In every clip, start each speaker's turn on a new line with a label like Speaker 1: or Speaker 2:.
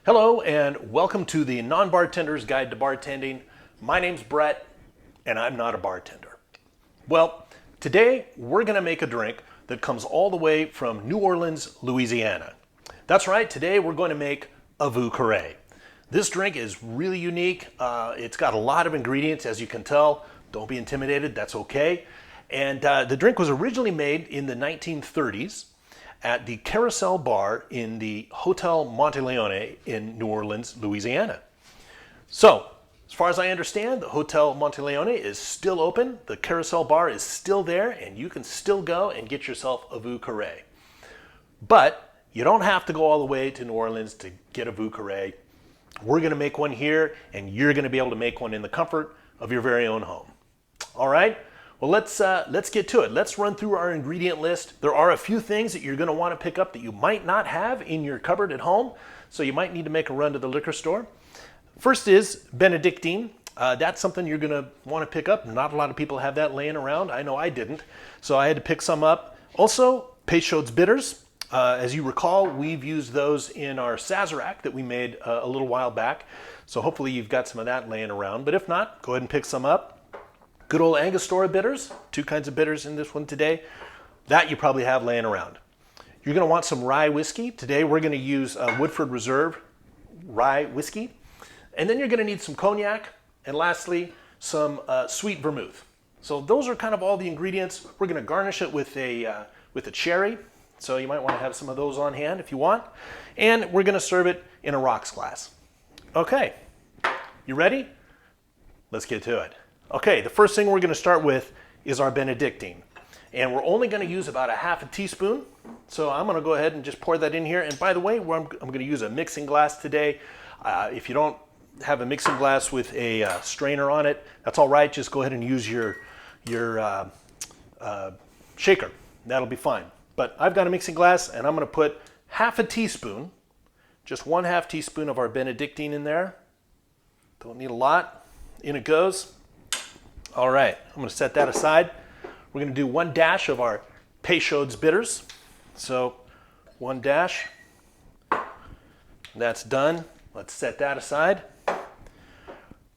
Speaker 1: Hello and welcome to the Non-Bartender's Guide to Bartending. My name's Brett and I'm not a bartender. Well, today we're going to make a drink that comes all the way from New Orleans, Louisiana. That's right, today we're going to make a Vieux Carre. This drink is really unique. It's got a lot of ingredients, as you can tell. Don't be intimidated, that's okay. And the drink was originally made in the 1930s at the Carousel Bar in the Hotel Monteleone in New Orleans, Louisiana. So, as far as I understand, the Hotel Monteleone is still open, the Carousel Bar is still there, and you can still go and get yourself a Vieux Carre. But you don't have to go all the way to New Orleans to get a Vieux Carre. We're gonna make one here, and you're gonna be able to make one in the comfort of your very own home. All right? Well, let's get to it. Let's run through our ingredient list. There are a few things that you're going to want to pick up that you might not have in your cupboard at home, so you might need to make a run to the liquor store. First is Benedictine. That's something you're going to want to pick up. Not a lot of people have that laying around. I know I didn't, so I had to pick some up. Also, Pechaud's Bitters. As you recall, we've used those in our Sazerac that we made a little while back, so hopefully you've got some of that laying around. But if not, go ahead and pick some up. Good old Angustora Bitters, 2 kinds of bitters in this one today. That you probably have laying around. You're going to want some Rye Whiskey. Today we're going to use Woodford Reserve Rye Whiskey. And then you're going to need some Cognac. And lastly, some sweet Vermouth. So those are kind of all the ingredients. We're going to garnish it with a cherry. So you might want to have some of those on hand if you want. And we're going to serve it in a rocks glass. Okay, you ready? Let's get to it. Okay, the first thing we're going to start with is our Benedictine. And we're only going to use about a half a teaspoon. So I'm going to go ahead and just pour that in here. And by the way, I'm going to use a mixing glass today. If you don't have a mixing glass with a strainer on it, that's all right. Just go ahead and use your shaker. That'll be fine. But I've got a mixing glass and I'm going to put half a teaspoon, just 1/2 teaspoon of our Benedictine in there. Don't need a lot. In it goes. All right, I'm going to set that aside. We're going to do 1 dash of our Pechaud's Bitters. So 1 dash. That's done. Let's set that aside.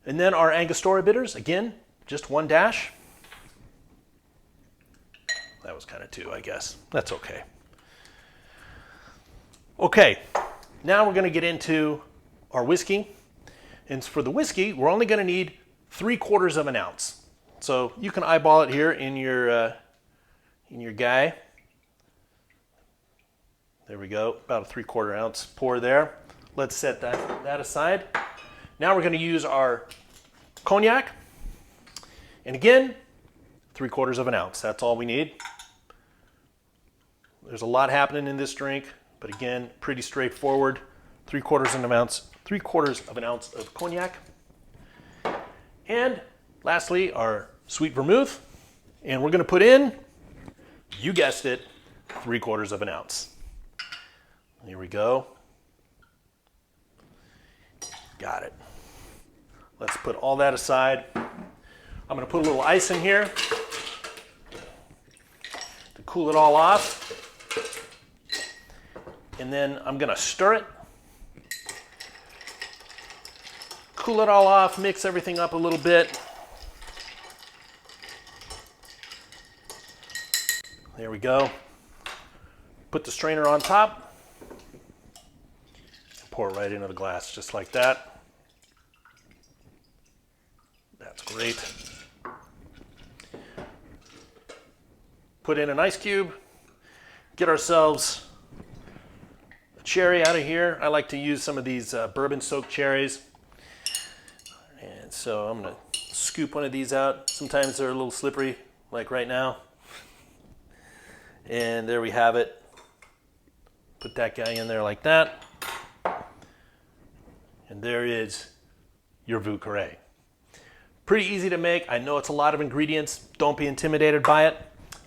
Speaker 1: And then our Angustora Bitters, again, just 1 dash. That was kind of 2, I guess. That's okay. Okay, now we're going to get into our whiskey. And for the whiskey, we're only going to need 3/4 of an ounce. So you can eyeball it here in your guy. There we go, about a 3/4 ounce pour there. Let's set that aside. Now we're going to use our Cognac. And again, 3/4 of an ounce. That's all we need. There's a lot happening in this drink, but again, pretty straightforward. 3/4 of an ounce of Cognac. And lastly, our sweet Vermouth. And we're going to put in, you guessed it, 3/4 of an ounce. Here we go. Got it. Let's put all that aside. I'm going to put a little ice in here to cool it all off. And then I'm going to stir it. Cool it all off, mix everything up a little bit. There we go. Put the strainer on top. Pour it right into the glass, just like that. That's great. Put in an ice cube. Get ourselves a cherry out of here. I like to use some of these bourbon-soaked cherries. And so I'm going to scoop one of these out. Sometimes they're a little slippery, like right now. And there we have it. Put that guy in there like that. And there is your Vieux Carre. Pretty easy to make. I know it's a lot of ingredients. Don't be intimidated by it.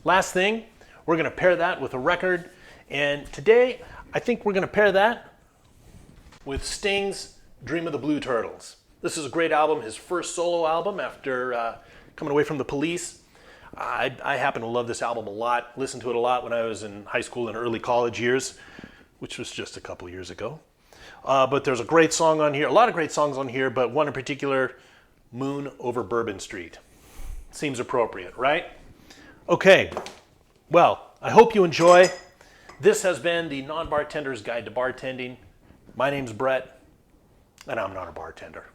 Speaker 1: Last thing, we're going to pair that with a record. And today, I think we're going to pair that with Sting's Dream of the Blue Turtles. This is a great album, his first solo album after coming away from the Police. I happen to love this album a lot, listened to it a lot when I was in high school and early college years, which was just a couple years ago. But there's a great song on here, a lot of great songs on here, but one in particular, Moon Over Bourbon Street. Seems appropriate, right? Okay, well, I hope you enjoy. This has been the Non-Bartender's Guide to Bartending. My name's Brett, and I'm not a bartender.